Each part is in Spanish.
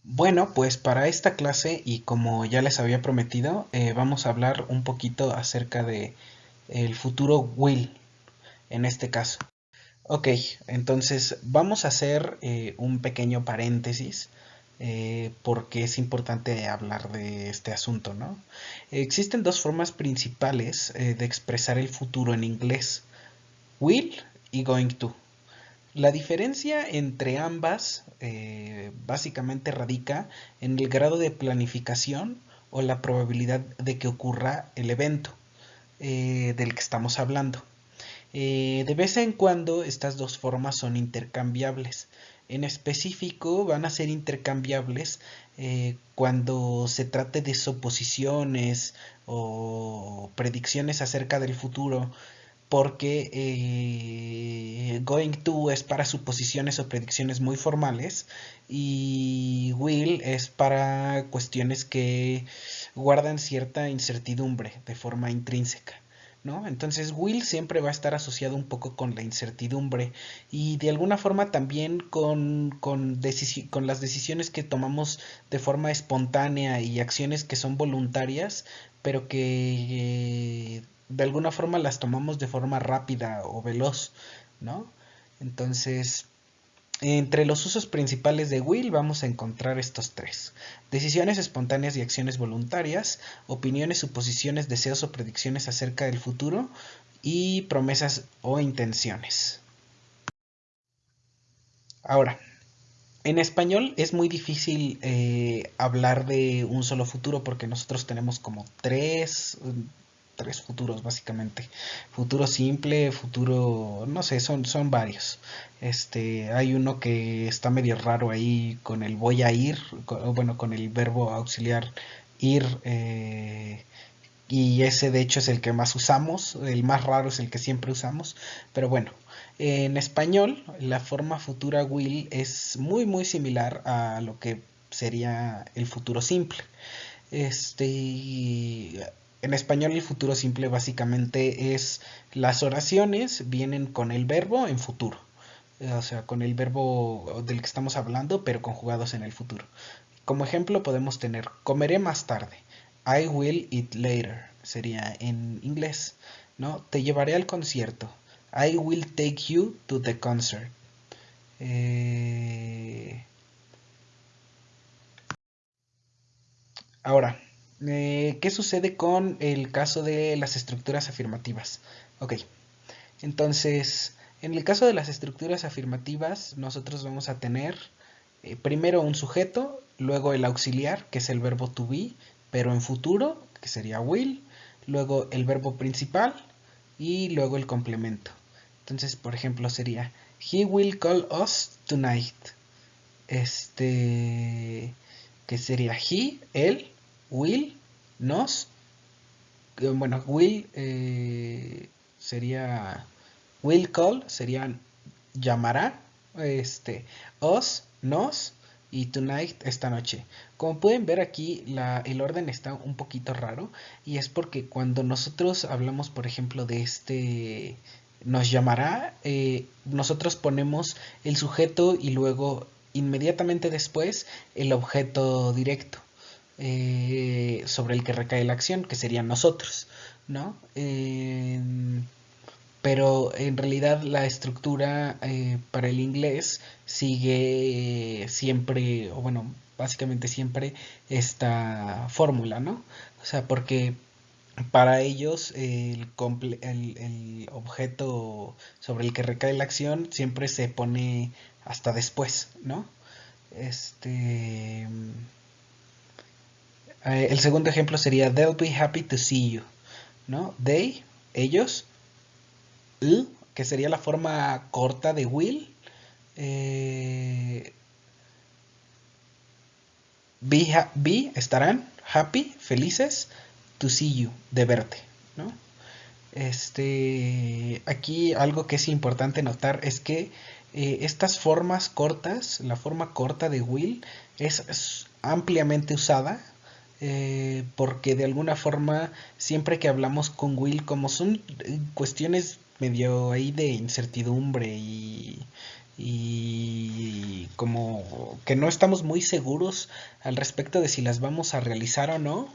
Bueno, pues para esta clase y como ya les había prometido, vamos a hablar un poquito acerca de el futuro will en este caso. Ok, entonces vamos a hacer un pequeño paréntesis porque es importante hablar de este asunto, ¿no? Existen dos formas principales de expresar el futuro en inglés, will y going to. La diferencia entre ambas básicamente radica en el grado de planificación o la probabilidad de que ocurra el evento del que estamos hablando. De vez en cuando estas dos formas son intercambiables. En específico van a ser intercambiables cuando se trate de suposiciones o predicciones acerca del futuro porque going to es para suposiciones o predicciones muy formales y will es para cuestiones que guardan cierta incertidumbre de forma intrínseca. ¿No? Entonces will siempre va a estar asociado un poco con la incertidumbre y de alguna forma también con las decisiones que tomamos de forma espontánea y acciones que son voluntarias, pero que de alguna forma las tomamos de forma rápida o veloz, ¿no? Entonces, entre los usos principales de will vamos a encontrar estos tres. Decisiones espontáneas y acciones voluntarias, opiniones, suposiciones, deseos o predicciones acerca del futuro y promesas o intenciones. Ahora, en español es muy difícil hablar de un solo futuro porque nosotros tenemos como tres futuros básicamente. Futuro simple, futuro, no sé, son varios. Hay uno que está medio raro ahí con el voy a ir, bueno, con el verbo auxiliar ir, y ese de hecho es el que más usamos, el más raro es el que siempre usamos, pero bueno, en español la forma futura will es muy similar a lo que sería el futuro simple. En español el futuro simple básicamente es las oraciones vienen con el verbo en futuro, o sea, con el verbo del que estamos hablando, pero conjugados en el futuro. Como ejemplo podemos tener comeré más tarde. I will eat later sería en inglés, ¿no? Te llevaré al concierto. I will take you to the concert. Eh, Ahora, ¿qué sucede con el caso de las estructuras afirmativas? Ok, entonces, en el caso de las estructuras afirmativas, nosotros vamos a tener primero un sujeto, luego el auxiliar, que es el verbo to be, pero en futuro, que sería will, luego el verbo principal y luego el complemento. Entonces, por ejemplo, sería He will call us tonight. Que sería he, él, will, nos, bueno, will sería will call, sería llamará, us, nos y tonight, esta noche. Como pueden ver aquí, el orden está un poquito raro y es porque cuando nosotros hablamos, por ejemplo, de nos llamará, nosotros ponemos el sujeto y luego inmediatamente después el objeto directo sobre el que recae la acción, que serían nosotros, ¿no? Pero en realidad la estructura para el inglés sigue siempre, o bueno, básicamente siempre esta fórmula, ¿no? O sea, porque para ellos el objeto sobre el que recae la acción siempre se pone hasta después, ¿no? Este, el segundo ejemplo sería They'll be happy to see you, ¿no? They, ellos, que sería la forma corta de will, eh, estarán happy, felices, to see you, de verte, ¿no? Aquí algo que es importante notar es que estas formas cortas, la forma corta de will es ampliamente usada porque de alguna forma siempre que hablamos con will, como son cuestiones medio ahí de incertidumbre y como que no estamos muy seguros al respecto de si las vamos a realizar o no,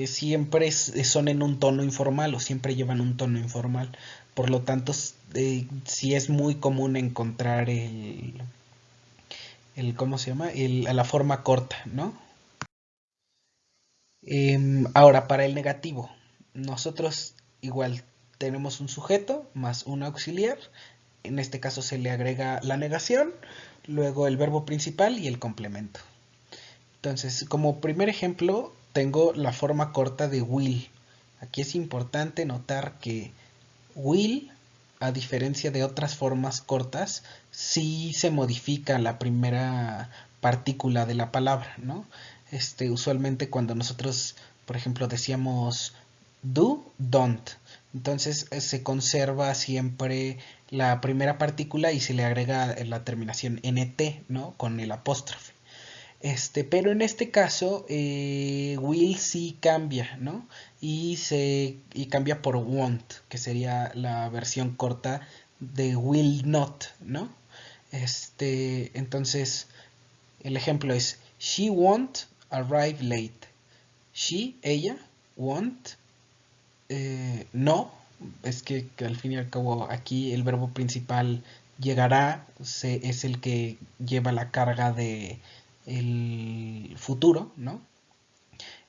siempre son en un tono informal o siempre llevan un tono informal. Por lo tanto, sí es muy común encontrar ¿cómo se llama? La forma corta, ¿no? Ahora, para el negativo, nosotros igual tenemos un sujeto más un auxiliar. En este caso se le agrega la negación, luego el verbo principal y el complemento. Entonces, como primer ejemplo, tengo la forma corta de will. Aquí es importante notar que will, a diferencia de otras formas cortas, sí se modifica la primera partícula de la palabra, ¿no? Usualmente cuando nosotros, por ejemplo, decíamos do, don't, entonces se conserva siempre la primera partícula y se le agrega la terminación nt, ¿no? Con el apóstrofe. Pero en este caso, will sí cambia, ¿no? Y cambia por won't, que sería la versión corta de will not, ¿no? Entonces, el ejemplo es, she won't arrive late. Ella, won't, no, es que al fin y al cabo aquí el verbo principal llegará, es el que lleva la carga de el futuro, ¿no?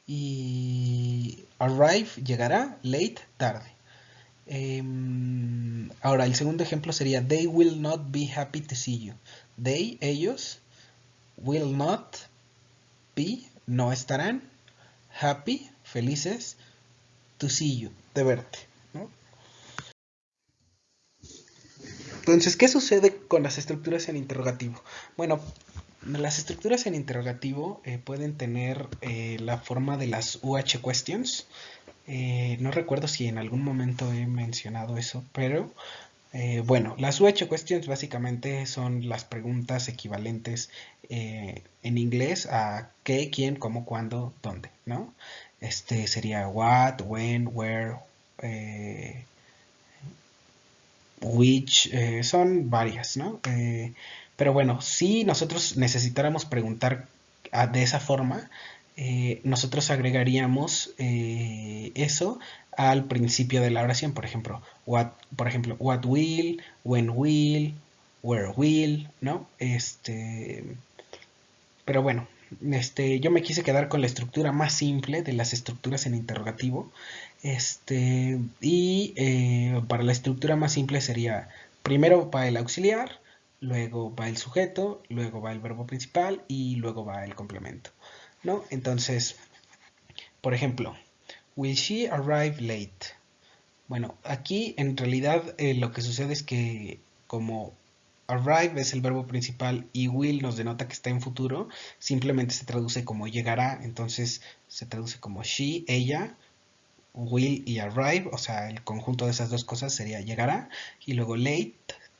Y arrive llegará, late tarde. Ahora, el segundo ejemplo sería they will not be happy to see you. They, ellos, will not be, no estarán, happy, felices, to see you, de verte, ¿no? Entonces, ¿qué sucede con las estructuras en interrogativo? Bueno, las estructuras en interrogativo pueden tener la forma de las UH questions. No recuerdo si en algún momento he mencionado eso, pero bueno, las UH questions básicamente son las preguntas equivalentes en inglés a qué, quién, cómo, cuándo, dónde, ¿no? Sería what, when, where, eh, which, son varias, ¿no? Pero bueno, si nosotros necesitáramos preguntar de esa forma, nosotros agregaríamos eso al principio de la oración, por ejemplo, what will, when will, where will, ¿no? Pero bueno, yo me quise quedar con la estructura más simple de las estructuras en interrogativo. Para la estructura más simple sería, primero va el auxiliar, luego va el sujeto, luego va el verbo principal y luego va el complemento, ¿no? Entonces, por ejemplo, will she arrive late? Bueno, aquí en realidad lo que sucede es que como arrive es el verbo principal y will nos denota que está en futuro, simplemente se traduce como llegará, entonces se traduce como she, ella, will y arrive, o sea, el conjunto de esas dos cosas sería llegará, y luego late,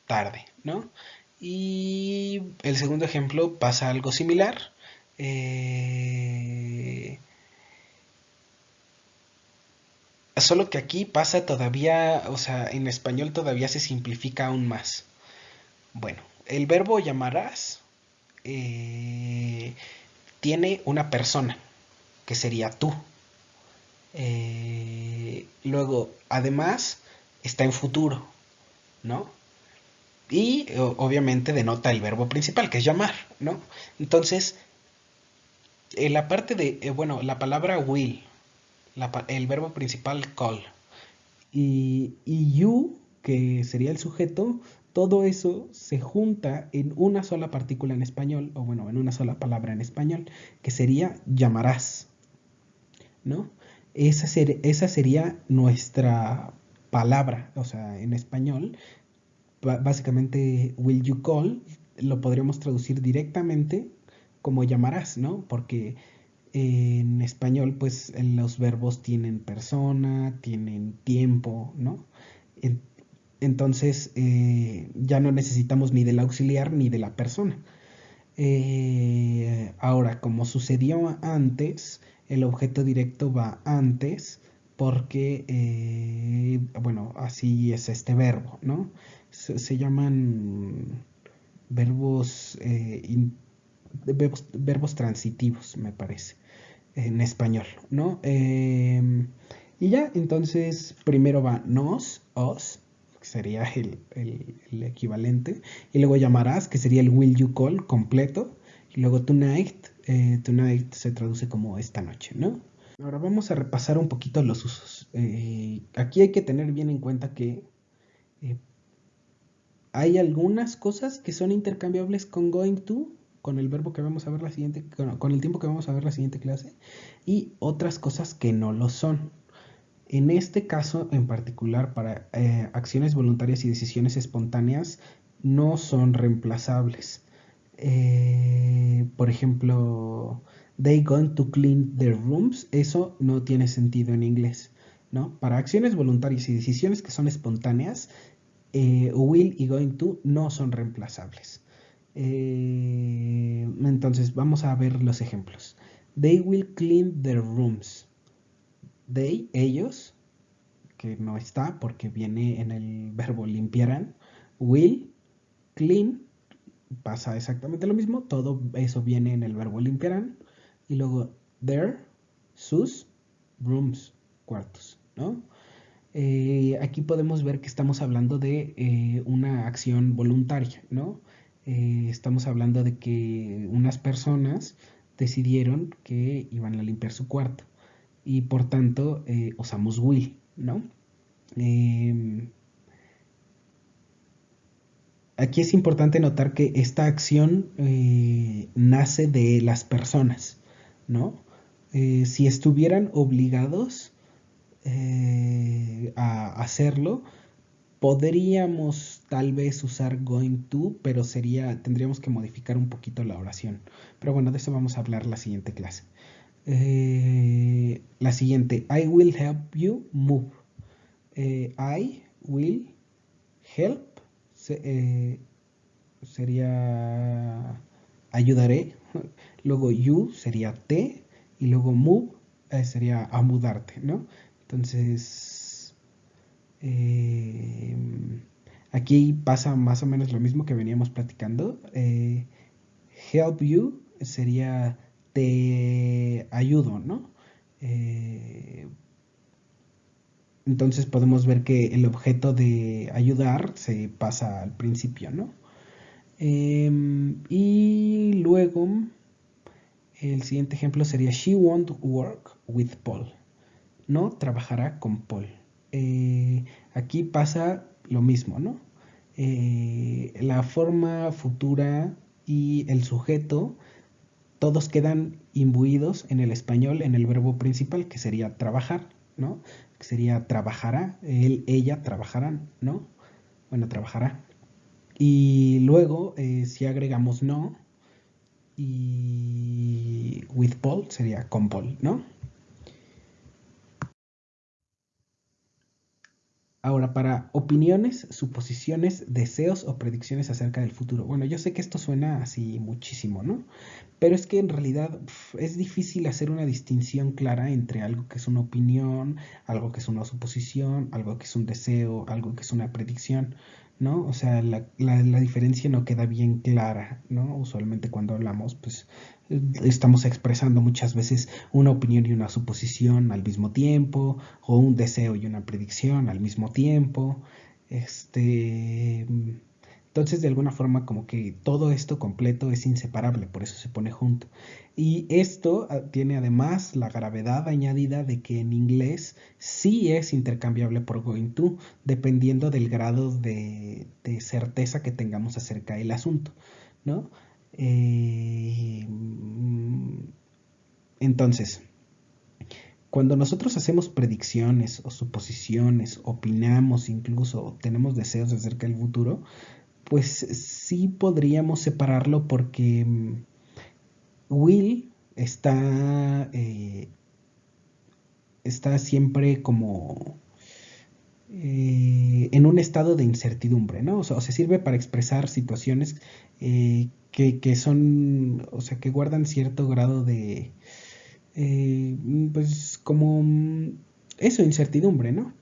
tarde, ¿no? Y el segundo ejemplo pasa algo similar. Eh, Solo que aquí pasa todavía, o sea, en español todavía se simplifica aún más. Bueno, el verbo llamarás eh, tiene una persona, que sería tú. Luego, además, está en futuro, ¿no? Y obviamente denota el verbo principal, que es llamar, ¿no? Entonces, la parte de, bueno, la palabra will, el verbo principal call, y you, que sería el sujeto, todo eso se junta en una sola partícula en español, o bueno, en una sola palabra en español, que sería llamarás, ¿no? Esa sería nuestra palabra, o sea, en español, básicamente, will you call, lo podríamos traducir directamente como llamarás, ¿no? Porque en español, pues los verbos tienen persona, tienen tiempo, ¿no? En- entonces, ya no necesitamos ni del auxiliar ni de la persona. Ahora, como sucedió antes, el objeto directo va antes porque, bueno, así es este verbo, ¿no? se llaman verbos, verbos transitivos, me parece, en español, ¿no? Y ya, entonces primero va nos, os, que sería el equivalente, y luego llamarás, que sería el will you call completo, y luego tonight, tonight se traduce como esta noche, ¿no? Ahora vamos a repasar un poquito los usos. Aquí hay que tener bien en cuenta que eh, hay algunas cosas que son intercambiables con going to, con el verbo que vamos a ver la siguiente, con el tiempo que vamos a ver la siguiente clase, y otras cosas que no lo son. En este caso en particular, para acciones voluntarias y decisiones espontáneas, no son reemplazables. Por ejemplo, they going to clean their rooms, eso no tiene sentido en inglés, ¿no? Para acciones voluntarias y decisiones que son espontáneas, will y going to no son reemplazables. Entonces, vamos a ver los ejemplos. They will clean their rooms. They, ellos, que no está porque viene en el verbo limpiarán. Will, clean, pasa exactamente lo mismo. Todo eso viene en el verbo limpiarán. Y luego their, sus, rooms, cuartos, ¿no? Aquí podemos ver que estamos hablando de una acción voluntaria, ¿no? Estamos hablando de que unas personas decidieron que iban a limpiar su cuarto y por tanto usamos will, ¿no? Eh, Aquí es importante notar que esta acción nace de las personas, ¿no? Si estuvieran obligados a hacerlo, podríamos tal vez usar going to, pero tendríamos que modificar un poquito la oración. Pero bueno, de eso vamos a hablar la siguiente clase. La siguiente, I will help you move. I will help sería ayudaré. Luego you sería te. Y luego move sería a mudarte, ¿no? Entonces, eh, aquí pasa más o menos lo mismo que veníamos platicando. Help you sería te ayudo, ¿no? Eh, entonces podemos ver que el objeto de ayudar se pasa al principio, ¿no? Y luego el siguiente ejemplo sería She won't work with Paul. No trabajará con Paul. Aquí pasa lo mismo, ¿no? La forma futura y el sujeto, todos quedan imbuidos en el español en el verbo principal, que sería trabajar, ¿no? Que sería trabajará, él, ella trabajarán, ¿no? Bueno, trabajará. Y luego, si agregamos no, y with Paul sería con Paul, ¿no? Ahora, para opiniones, suposiciones, deseos o predicciones acerca del futuro. Bueno, yo sé que esto suena así muchísimo, ¿no? Pero es que en realidad es difícil hacer una distinción clara entre algo que es una opinión, algo que es una suposición, algo que es un deseo, algo que es una predicción, ¿no? O sea, la diferencia no queda bien clara, ¿no? Usualmente cuando hablamos, pues estamos expresando muchas veces una opinión y una suposición al mismo tiempo, o un deseo y una predicción al mismo tiempo. Este, entonces, de alguna forma, como que todo esto completo es inseparable, por eso se pone junto. Y esto tiene además la gravedad añadida de que en inglés sí es intercambiable por going to, dependiendo del grado de certeza que tengamos acerca del asunto, ¿no? Eh, entonces, cuando nosotros hacemos predicciones o suposiciones, opinamos incluso, o tenemos deseos acerca del futuro, pues sí podríamos separarlo porque Will está siempre como en un estado de incertidumbre, ¿no? O sea, sirve para expresar situaciones que son, o sea, que guardan cierto grado de, pues como eso, incertidumbre, ¿no?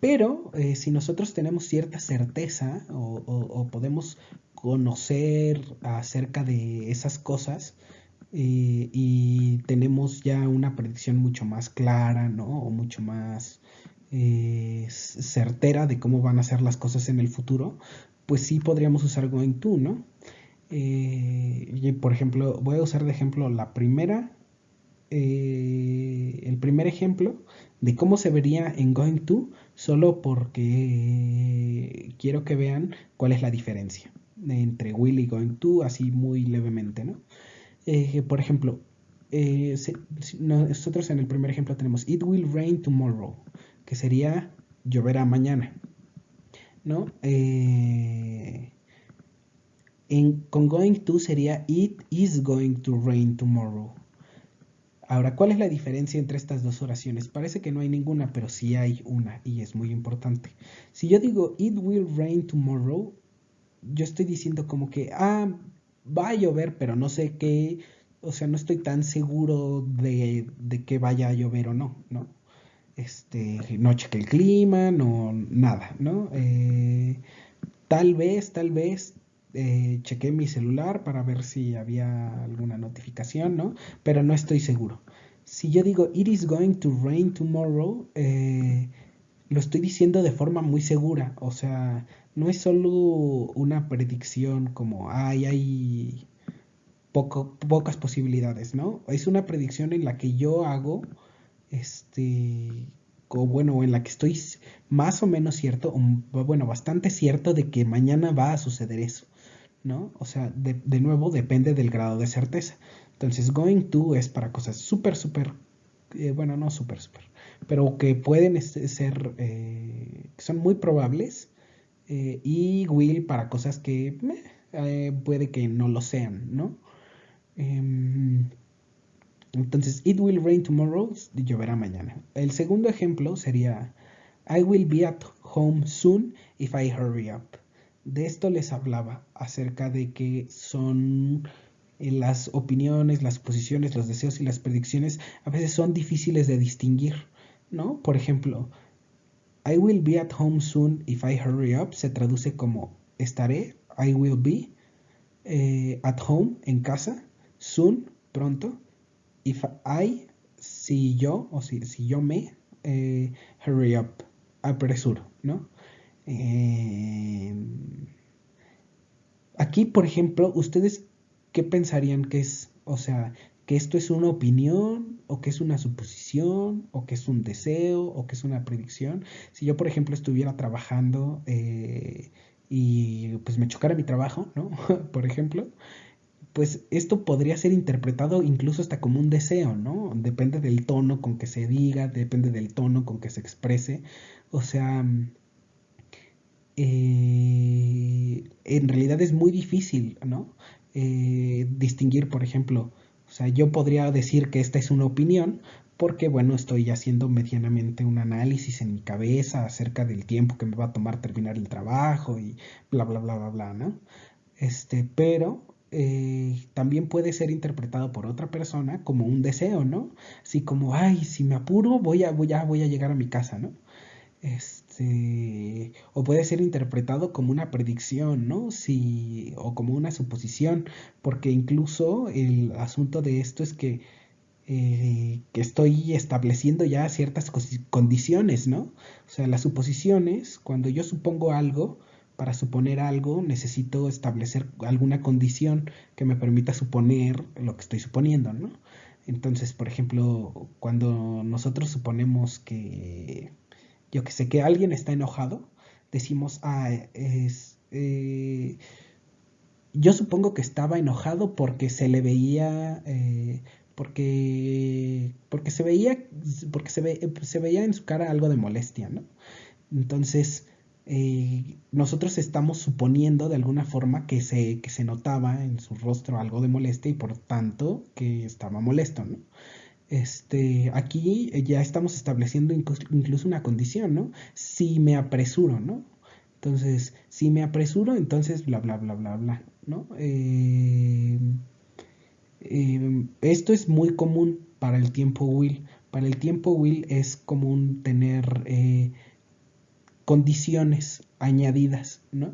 Pero si nosotros tenemos cierta certeza o podemos conocer acerca de esas cosas, y tenemos ya una predicción mucho más clara, ¿no? O mucho más certera de cómo van a ser las cosas en el futuro, pues sí podríamos usar going to, ¿no? Y por ejemplo, voy a usar de ejemplo el primer ejemplo de cómo se vería en going to, solo porque quiero que vean cuál es la diferencia entre will y going to, así muy levemente, ¿no? Por ejemplo, nosotros en el primer ejemplo tenemos It will rain tomorrow, que sería lloverá mañana, ¿no? Con going to sería It is going to rain tomorrow. Ahora, ¿cuál es la diferencia entre estas dos oraciones? Parece que no hay ninguna, pero sí hay una y es muy importante. Si yo digo It will rain tomorrow, yo estoy diciendo como que, va a llover, pero no sé qué, o sea, no estoy tan seguro de que vaya a llover o no, ¿no? No chequé el clima, no, nada, ¿no? Tal vez, chequé mi celular para ver si había alguna notificación, ¿no? Pero no estoy seguro. Si yo digo, it is going to rain tomorrow, lo estoy diciendo de forma muy segura, o sea, no es solo una predicción como, hay pocas posibilidades, ¿no? Es una predicción en la que yo hago, bueno, en la que estoy más o menos cierto, bueno, bastante cierto de que mañana va a suceder eso, ¿no? O sea, de nuevo depende del grado de certeza. Entonces, going to es para cosas súper, bueno, no súper, pero que pueden ser, que son muy probables, y will para cosas que puede que no lo sean, ¿no? Em, entonces, it will rain tomorrow, lloverá mañana. El segundo ejemplo sería, I will be at home soon if I hurry up. De esto les hablaba, acerca de que son las opiniones, las posiciones, los deseos y las predicciones a veces son difíciles de distinguir, ¿no? Por ejemplo, I will be at home soon if I hurry up se traduce como estaré, I will be, at home, en casa, soon, pronto, if I, si yo, o si yo me, hurry up, apresuro, ¿no? Eh, Aquí, por ejemplo, ¿ustedes qué pensarían que es? O sea, que esto es una opinión, o que es una suposición, o que es un deseo, o que es una predicción. Si yo, por ejemplo, estuviera trabajando, y pues me chocara mi trabajo, ¿no? Por ejemplo, pues esto podría ser interpretado incluso hasta como un deseo, ¿no? Depende del tono con que se diga, depende del tono con que se exprese. O sea, en realidad es muy difícil, ¿no? Distinguir, por ejemplo, o sea, yo podría decir que esta es una opinión porque, bueno, estoy haciendo medianamente un análisis en mi cabeza acerca del tiempo que me va a tomar terminar el trabajo y bla, bla, bla, bla, bla, ¿no? Pero también puede ser interpretado por otra persona como un deseo, ¿no? Así como, ay, si me apuro, voy a llegar a mi casa, ¿no? O puede ser interpretado como una predicción, ¿no? O como una suposición, porque incluso el asunto de esto es que estoy estableciendo ya ciertas condiciones, ¿no? O sea, las suposiciones, cuando yo supongo algo, para suponer algo, necesito establecer alguna condición que me permita suponer lo que estoy suponiendo, ¿no? Entonces, por ejemplo, cuando nosotros suponemos que yo que sé, que alguien está enojado, decimos, yo supongo que estaba enojado porque se le veía, porque se veía, se veía en su cara algo de molestia, ¿no? Entonces, nosotros estamos suponiendo de alguna forma que se notaba en su rostro algo de molestia y por tanto que estaba molesto, ¿no? Aquí ya estamos estableciendo incluso una condición, ¿no? Si me apresuro, ¿no? Entonces, si me apresuro, entonces bla, bla, bla, bla, bla, ¿no? Esto es muy común para el tiempo will. Para el tiempo will es común tener condiciones añadidas, ¿no?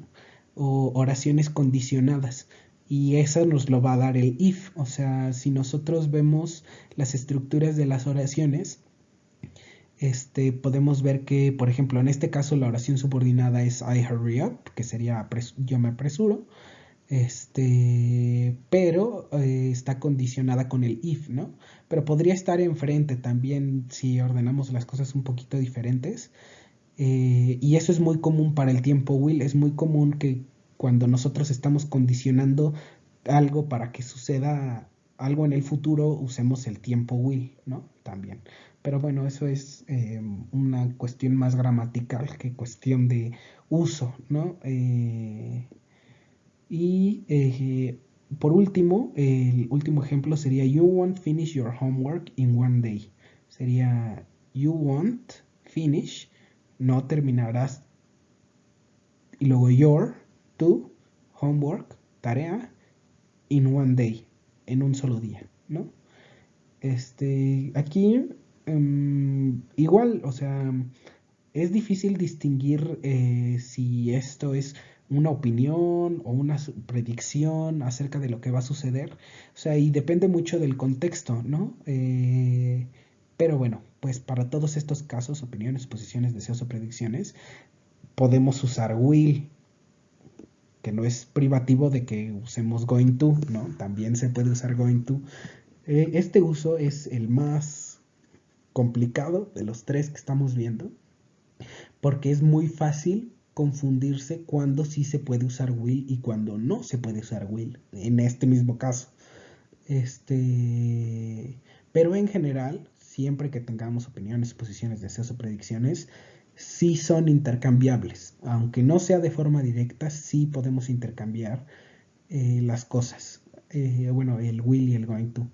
O oraciones condicionadas. Y eso nos lo va a dar el if. O sea, si nosotros vemos las estructuras de las oraciones, podemos ver que, por ejemplo, en este caso la oración subordinada es I hurry up, que sería yo me apresuro, pero está condicionada con el if, ¿no? Pero podría estar enfrente también si ordenamos las cosas un poquito diferentes. Y eso es muy común para el tiempo will. Es muy común que cuando nosotros estamos condicionando algo para que suceda algo en el futuro, usemos el tiempo will, ¿no? También. Pero bueno, eso es una cuestión más gramatical que cuestión de uso, ¿no? Y por último, el último ejemplo sería You won't finish your homework in one day. Sería You won't finish, no terminarás. Y luego your, tu, homework, tarea, in one day, en un solo día, ¿no? Aquí, igual, o sea, es difícil distinguir si esto es una opinión o una predicción acerca de lo que va a suceder. O sea, y depende mucho del contexto, ¿no? Pero bueno, pues para todos estos casos, opiniones, posiciones, deseos o predicciones, podemos usar will, que no es privativo de que usemos going to, ¿no? También se puede usar going to. Este uso es el más complicado de los tres que estamos viendo, porque es muy fácil confundirse cuando sí se puede usar will y cuando no se puede usar will, en este mismo caso. Pero en general, siempre que tengamos opiniones, posiciones, deseos o predicciones, sí son intercambiables. Aunque no sea de forma directa, sí podemos intercambiar las cosas. Bueno, el will y el going to.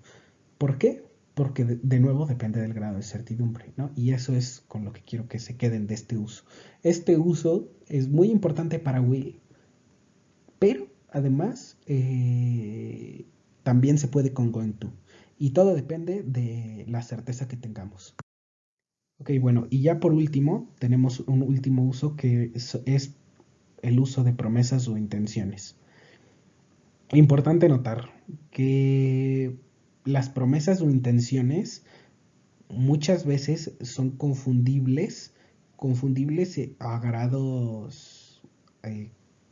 ¿Por qué? Porque de nuevo depende del grado de certidumbre, ¿no? Y eso es con lo que quiero que se queden de este uso. Este uso es muy importante para will, pero además también se puede con going to. Y todo depende de la certeza que tengamos. Ok, bueno, y ya por último, tenemos un último uso que es el uso de promesas o intenciones. Importante notar que las promesas o intenciones muchas veces son confundibles a grados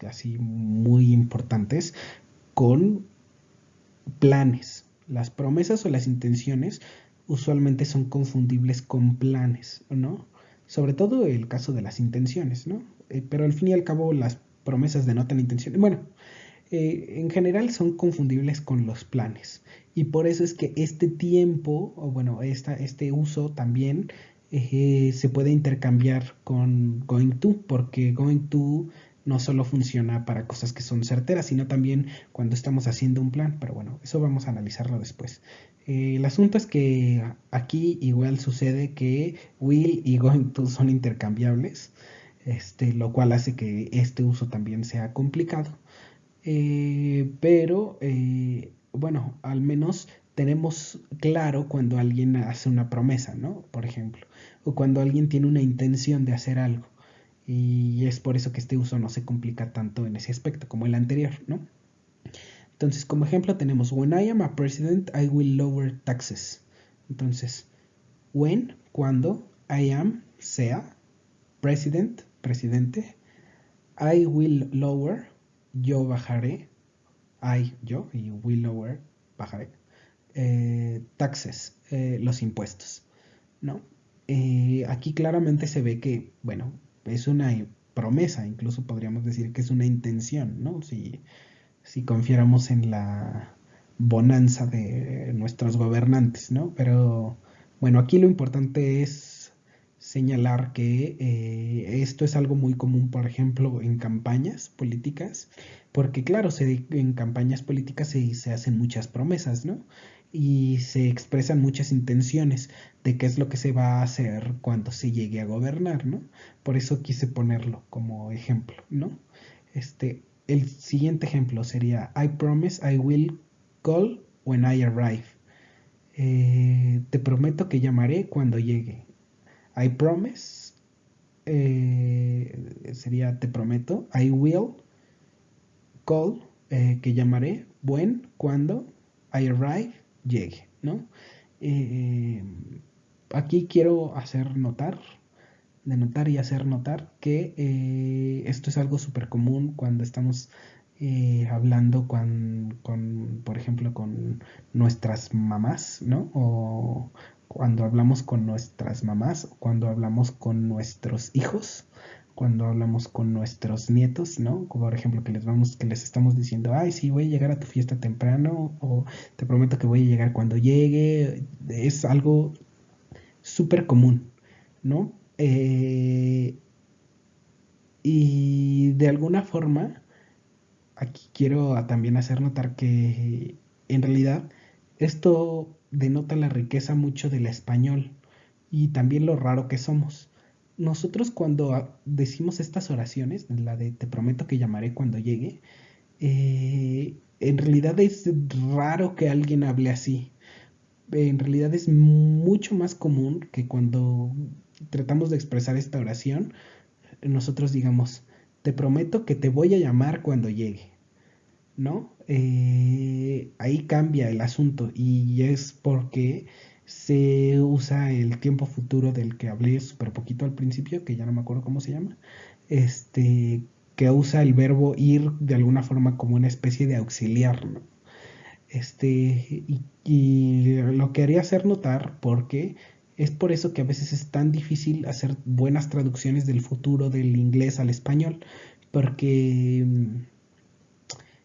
así muy importantes con planes. Las promesas o las intenciones usualmente son confundibles con planes, ¿no? Sobre todo el caso de las intenciones, ¿no? Pero al fin y al cabo las promesas denotan intenciones. Bueno, en general son confundibles con los planes. Y por eso es que este tiempo, o bueno, este uso también se puede intercambiar con going to, porque going to no solo funciona para cosas que son certeras, sino también cuando estamos haciendo un plan. Pero bueno, eso vamos a analizarlo después. El asunto es que aquí igual sucede que will y going to son intercambiables, lo cual hace que este uso también sea complicado. Pero bueno, al menos tenemos claro cuando alguien hace una promesa, ¿no? Por ejemplo, o cuando alguien tiene una intención de hacer algo. Y es por eso que este uso no se complica tanto en ese aspecto como el anterior, ¿no? Entonces, como ejemplo tenemos, when I am a president, I will lower taxes. Entonces, when, cuando, I am, sea, president, presidente, I will lower, yo bajaré, yo, y will lower, bajaré, taxes, los impuestos, ¿no? Aquí claramente se ve que, bueno, es una promesa, incluso podríamos decir que es una intención, ¿no? Si confiáramos en la bonanza de nuestros gobernantes, ¿no? Pero bueno, aquí lo importante es señalar que esto es algo muy común, por ejemplo, en campañas políticas, porque claro, en campañas políticas se hacen muchas promesas, ¿no? Y se expresan muchas intenciones de qué es lo que se va a hacer cuando se llegue a gobernar, ¿no? Por eso quise ponerlo como ejemplo, ¿no? El siguiente ejemplo sería I promise I will call when I arrive. Te prometo que llamaré cuando llegue. I promise sería te prometo, I will call, que llamaré, cuando I arrive, llegue, ¿no? Eh, Aquí quiero hacer notar, denotar y hacer notar que esto es algo súper común cuando estamos hablando por ejemplo, con nuestras mamás, ¿no? O cuando hablamos con nuestras mamás, cuando hablamos con nuestros hijos, cuando hablamos con nuestros nietos, ¿no? Como por ejemplo que les estamos diciendo, ay, sí, voy a llegar a tu fiesta temprano, o te prometo que voy a llegar cuando llegue. Es algo súper común, ¿no? Y de alguna forma, aquí quiero también hacer notar que en realidad esto denota la riqueza mucho del español y también lo raro que somos. Nosotros cuando decimos estas oraciones, la de te prometo que llamaré cuando llegue, en realidad es raro que alguien hable así. En realidad es mucho más común que cuando tratamos de expresar esta oración, nosotros digamos, te prometo que te voy a llamar cuando llegue, ¿no? Ahí cambia el asunto y es porque se usa el tiempo futuro del que hablé súper poquito al principio, que ya no me acuerdo cómo se llama, este, que usa el verbo ir de alguna forma como una especie de auxiliar, ¿no? Y lo quería hacer notar porque es por eso que a veces es tan difícil hacer buenas traducciones del futuro del inglés al español, porque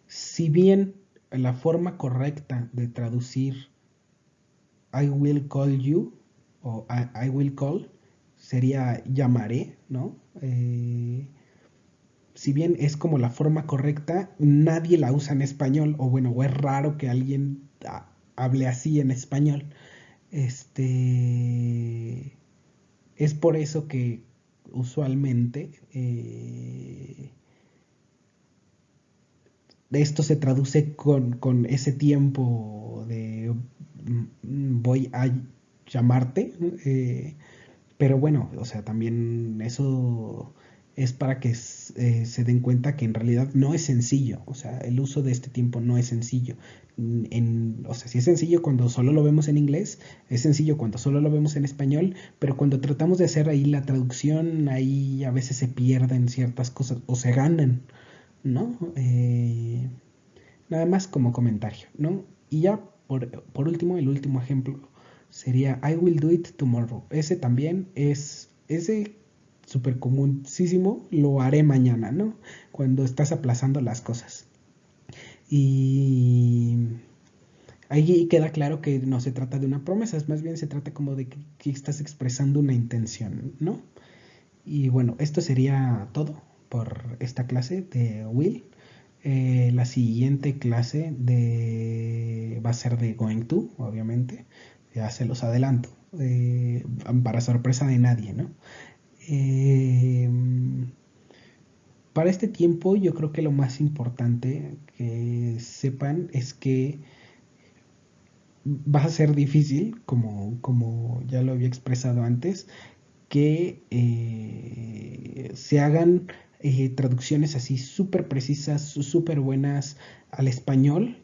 si bien la forma correcta de traducir I will call you o I will call sería llamaré, ¿no? Si bien es como la forma correcta, nadie la usa en español, o bueno, o es raro que alguien hable así en español. Este es por eso que usualmente esto se traduce con ese tiempo de voy a llamarte, pero bueno, o sea, también eso es para que se den cuenta que en realidad no es sencillo, o sea, el uso de este tiempo no es sencillo. O sea, sí es sencillo cuando solo lo vemos en inglés, es sencillo cuando solo lo vemos en español, pero cuando tratamos de hacer ahí la traducción, ahí a veces se pierden ciertas cosas o se ganan, ¿no? Nada más como comentario, ¿no? Y ya por último, el último ejemplo sería I will do it tomorrow. Ese también ese súper comunísimo, lo haré mañana, ¿no? Cuando estás aplazando las cosas. Y ahí queda claro que no se trata de una promesa, es más bien se trata como de que estás expresando una intención, ¿no? Y bueno, esto sería todo por esta clase de Will. La siguiente clase va a ser de Going to, obviamente. Ya se los adelanto. Para sorpresa de nadie, ¿no? Eh, para este tiempo yo creo que lo más importante que sepan es que va a ser difícil, como ya lo había expresado antes, que se hagan traducciones así súper precisas, súper buenas al español.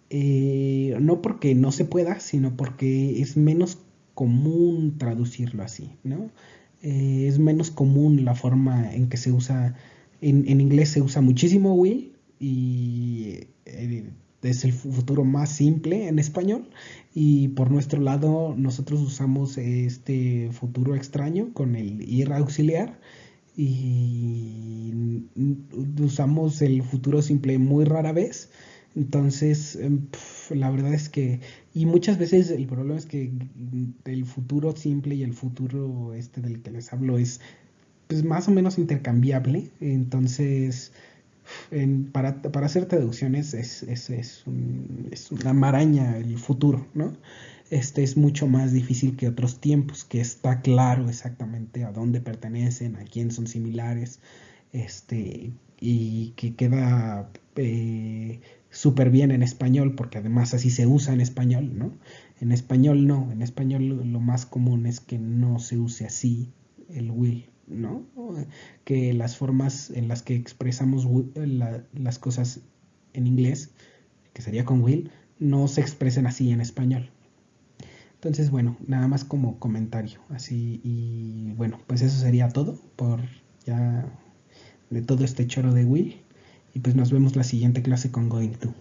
No porque no se pueda, sino porque es menos común traducirlo así, ¿no? Es menos común la forma en que se usa. En inglés se usa muchísimo will y es el futuro más simple en español. Y por nuestro lado, nosotros usamos este futuro extraño con el ir auxiliar y usamos el futuro simple muy rara vez. Entonces, la verdad es que, y muchas veces el problema es que el futuro simple y el futuro este del que les hablo es pues más o menos intercambiable. Entonces, para hacer traducciones es una maraña el futuro, ¿no? Este es mucho más difícil que otros tiempos, que está claro exactamente a dónde pertenecen, a quién son similares, y que queda súper bien en español, porque además así se usa en español, ¿no? En español no, en español lo más común es que no se use así el will, ¿no? Que las formas en las que expresamos las cosas en inglés, que sería con will, no se expresen así en español. Entonces, bueno, nada más como comentario, así, y bueno, pues eso sería todo por ya de todo este choro de Will, y pues nos vemos la siguiente clase con Going To.